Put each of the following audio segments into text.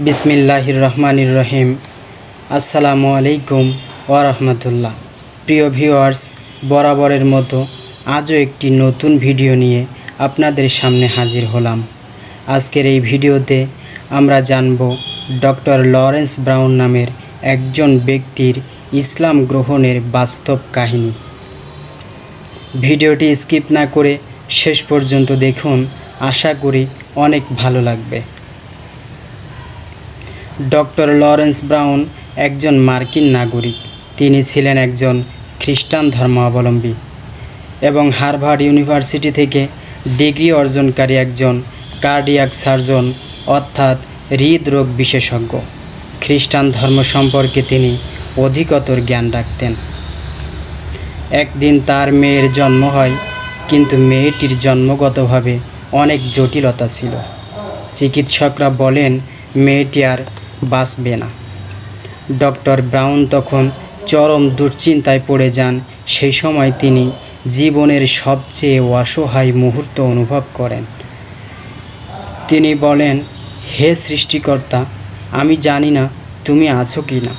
বিসমিল্লাহির রহমানির রহিম। আসসালামু আলাইকুম ওয়া রাহমাতুল্লাহ। প্রিয় ভিউয়ার্স, বরাবরের মতো আজও একটি নতুন ভিডিও নিয়ে আপনাদের সামনে হাজির হলাম। আজকের এই ভিডিওতে আমরা জানব ডক্টর লরেন্স ব্রাউন নামের একজন ব্যক্তির ইসলাম গ্রহণের বাস্তব কাহিনী। ভিডিওটি স্কিপ না করে শেষ পর্যন্ত দেখুন, আশা করি অনেক ভালো লাগবে। ডক্টর লরেন্স ব্রাউন একজন মার্কিন নাগরিক। তিনি ছিলেন একজন খ্রিস্টান ধর্মাবলম্বী এবং হার্ভার্ড ইউনিভার্সিটি থেকে ডিগ্রি অর্জনকারী একজন কার্ডিয়াক সার্জন অর্থাৎ হৃদরোগ বিশেষজ্ঞ। খ্রিস্টান ধর্ম সম্পর্কে তিনি অধিকতর জ্ঞান রাখতেন। একদিন তার মেয়ের জন্ম হয়, কিন্তু মেয়েটির জন্মগতভাবে অনেক জটিলতা ছিল। চিকিৎসকরা বলেন মেয়েটি আর বাঁচবে না। ডক্টর ব্রাউন তখন চরম দুশ্চিন্তায় পড়ে যান। সেই সময় তিনি জীবনের সবচেয়ে অসহায় মুহূর্ত অনুভব করেন। তিনি বলেন, হে সৃষ্টিকর্তা, আমি জানি না তুমি আছো কি না,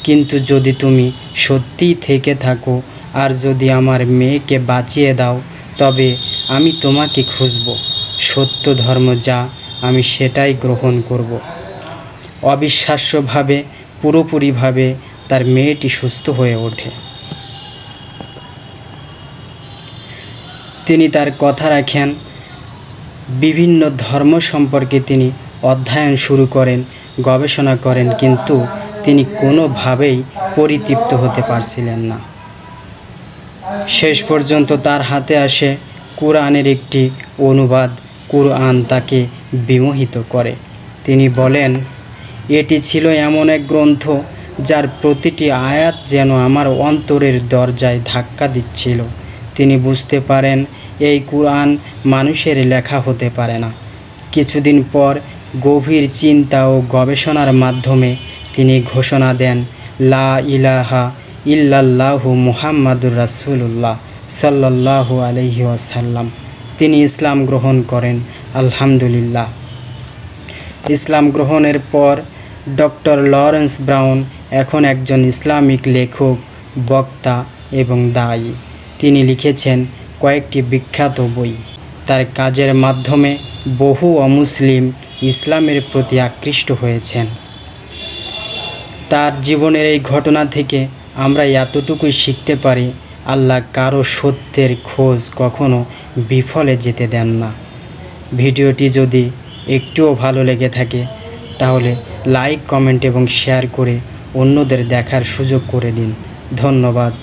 কিন্তু যদি তুমি সত্যিই থেকে থাকো আর যদি আমার মেয়েকে বাঁচিয়ে দাও, তবে আমি তোমাকে খুঁজব। সত্য ধর্ম যা, আমি সেটাই গ্রহণ করব। অবিশ্বাস্যভাবে পুরোপুরিভাবে তার মেয়েটি সুস্থ হয়ে ওঠে। তিনি তার কথা রাখেন। বিভিন্ন ধর্ম সম্পর্কে তিনি অধ্যয়ন শুরু করেন, গবেষণা করেন, কিন্তু তিনি কোনোভাবেই পরিতৃপ্ত হতে পারছিলেন না। শেষ পর্যন্ত তার হাতে আসে কুরআনের একটি অনুবাদ। কুরআন তাকে বিমোহিত করে। তিনি বলেন, এটি ছিল এমন এক গ্রন্থ যার প্রতিটি আয়াত যেন আমার অন্তরের দরজায় ধাক্কা দিচ্ছিল। তিনি বুঝতে পারেন এই কুরআন মানুষের লেখা হতে পারে না। কিছুদিন পর গভীর চিন্তা ও গবেষণার মাধ্যমে তিনি ঘোষণা দেন, লা ইলাহা ইল্লাল্লাহু মুহাম্মাদুর রাসূলুল্লাহ সাল্লাল্লাহু আলাইহি ওয়াসাল্লাম। তিনি ইসলাম গ্রহণ করেন। আলহামদুলিল্লাহ। ইসলাম গ্রহণের পর ডক্টর লরেন্স ব্রাউন এখন একজন ইসলামিক লেখক, বক্তা এবং দায়ী। তিনি লিখেছেন কয়েকটি বিখ্যাত বই। তার কাজের মাধ্যমে বহু অমুসলিম ইসলামের প্রতি আকৃষ্ট হয়েছেন। তার জীবনের এই ঘটনা থেকে আমরা এতটুকুই শিখতে পারি, আল্লাহ কারো সত্যের খোঁজ কখনো বিফলে যেতে দেন না। ভিডিওটি যদি একটুও ভালো লেগে থাকে তাহলে লাইক, কমেন্ট এবং শেয়ার করে অন্যদের দেখার সুযোগ করে দিন। ধন্যবাদ।